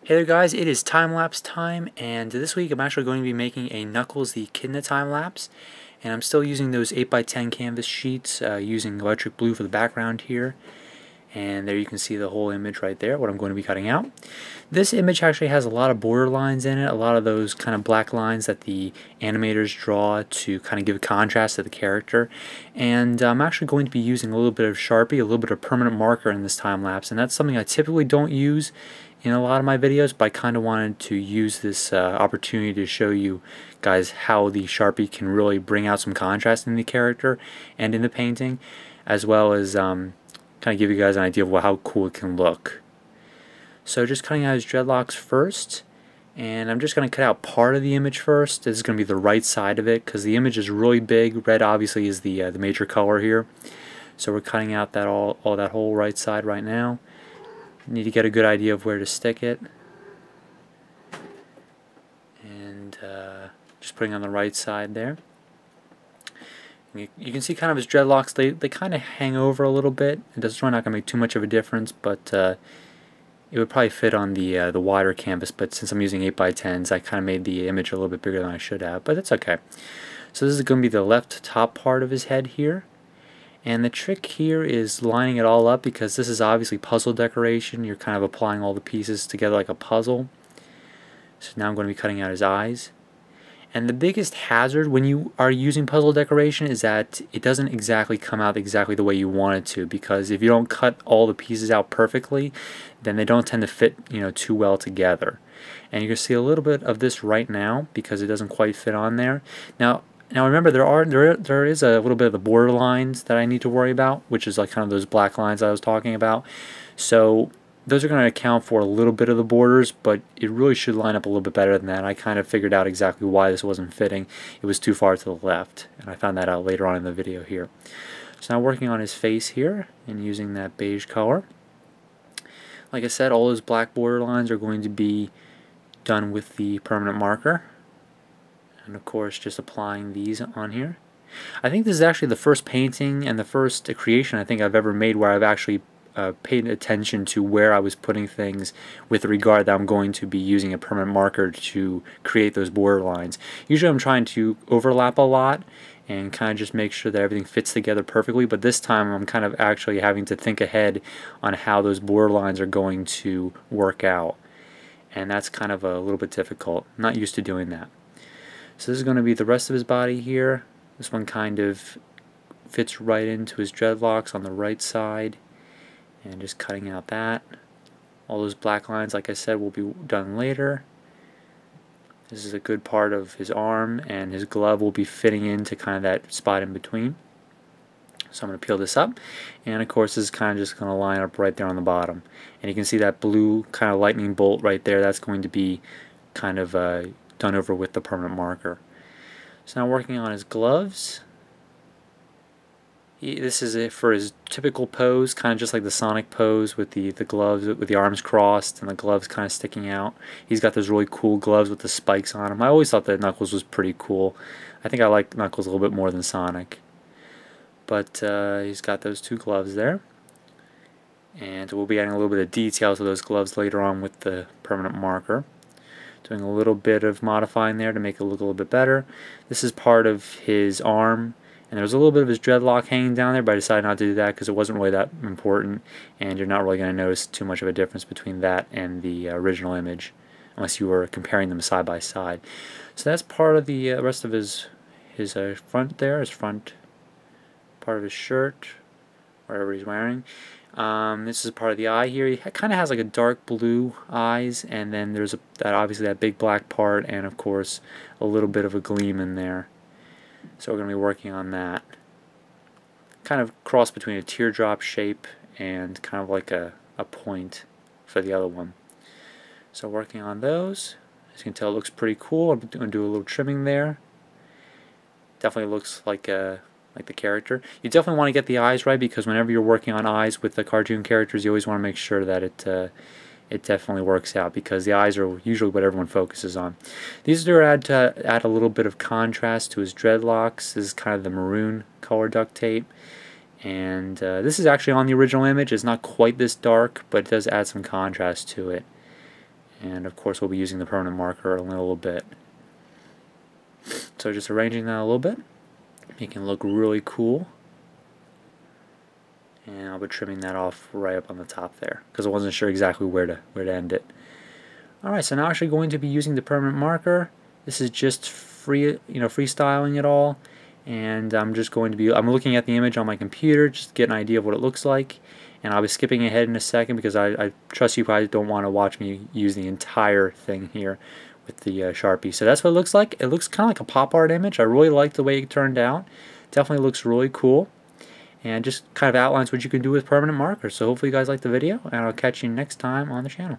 Hey there guys, it is time-lapse time, and this week I'm actually going to be making a Knuckles the Echidna time-lapse, and I'm still using those 8x10 canvas sheets, using electric blue for the background here, and there you can see the whole image right there, what I'm going to be cutting out. This image actually has a lot of border lines in it, a lot of those kind of black lines that the animators draw to kind of give contrast to the character, and I'm actually going to be using a little bit of Sharpie, a little bit of permanent marker in this time-lapse, and that's something I typically don't use in a lot of my videos, but I kind of wanted to use this opportunity to show you guys how the Sharpie can really bring out some contrast in the character and in the painting, as well as kind of give you guys an idea of how cool it can look. So just cutting out his dreadlocks first, and I'm just going to cut out part of the image first. This is going to be the right side of it because the image is really big. Red obviously is the major color here, so we're cutting out that all that whole right side right now. Need to get a good idea of where to stick it, and just putting on the right side there. And you can see kind of his dreadlocks, they kind of hang over a little bit. It's really not going to make too much of a difference, but it would probably fit on the wider canvas, but since I'm using 8x10s, I kind of made the image a little bit bigger than I should have, but it's okay. So this is going to be the left top part of his head here. And the trick here is lining it all up, because this is obviously puzzle decoration. You're kind of applying all the pieces together like a puzzle. So now I'm going to be cutting out his eyes. And the biggest hazard when you are using puzzle decoration is that it doesn't exactly come out exactly the way you want it to, because if you don't cut all the pieces out perfectly, then they don't tend to fit, too well together. And you can see a little bit of this right now because it doesn't quite fit on there. Now remember, there is a little bit of the border lines that I need to worry about, which is like kind of those black lines I was talking about. So those are going to account for a little bit of the borders, but it really should line up a little bit better than that. I kind of figured out exactly why this wasn't fitting. It was too far to the left, and I found that out later on in the video here. So now working on his face here and using that beige color. Like I said, all those black border lines are going to be done with the permanent marker. And of course just applying these on here. I think this is actually the first painting and the first creation I think I've ever made where I've actually paid attention to where I was putting things with regard that I'm going to be using a permanent marker to create those border lines. Usually I'm trying to overlap a lot and kind of just make sure that everything fits together perfectly, but this time I'm kind of actually having to think ahead on how those border lines are going to work out, and that's kind of a little bit difficult. I'm not used to doing that. So this is going to be the rest of his body here. This one kind of fits right into his dreadlocks on the right side, and just cutting out that. All those black lines, like I said, will be done later. This is a good part of his arm, and his glove will be fitting into kind of that spot in between. So I'm going to peel this up, and of course this is kind of just going to line up right there on the bottom. And you can see that blue kind of lightning bolt right there. That's going to be kind of done over with the permanent marker. So now working on his gloves. This is it for his typical pose, kind of just like the Sonic pose with the gloves, with the arms crossed and the gloves kind of sticking out. He's got those really cool gloves with the spikes on them. I always thought that Knuckles was pretty cool. I think I like Knuckles a little bit more than Sonic. But he's got those two gloves there. And we'll be adding a little bit of detail to those gloves later on with the permanent marker. Doing a little bit of modifying there to make it look a little bit better. This is part of his arm, and there's a little bit of his dreadlock hanging down there, but I decided not to do that because it wasn't really that important, and you're not really going to notice too much of a difference between that and the original image unless you were comparing them side by side. So that's part of the rest of his front there, his front part of his shirt, whatever he's wearing. This is part of the eye here. He kind of has like a dark blue eyes, and then there's obviously that big black part, and of course a little bit of a gleam in there. So we're going to be working on that. Kind of cross between a teardrop shape and kind of like a point for the other one. So working on those. As you can tell, it looks pretty cool. I'm going to do a little trimming there. Definitely looks like the character. You definitely want to get the eyes right, because whenever you're working on eyes with the cartoon characters, you always want to make sure that it definitely works out, because the eyes are usually what everyone focuses on. These are to add a little bit of contrast to his dreadlocks. This is kind of the maroon color duct tape, and this is actually on the original image. It's not quite this dark, but it does add some contrast to it. And of course we'll be using the permanent marker in a little bit. So just arranging that a little bit, making it look really cool. And I'll be trimming that off right up on the top there because I wasn't sure exactly where to end it. Alright, so now I'm actually going to be using the permanent marker. This is just freestyling it all, and I'm just going to be, I'm looking at the image on my computer just to get an idea of what it looks like, and I'll be skipping ahead in a second because I trust you guys don't want to watch me use the entire thing here with the Sharpie. So that's what it looks like. It looks kind of like a pop art image. I really like the way it turned out. Definitely looks really cool, and just kind of outlines what you can do with permanent markers. So hopefully you guys like the video, and I'll catch you next time on the channel.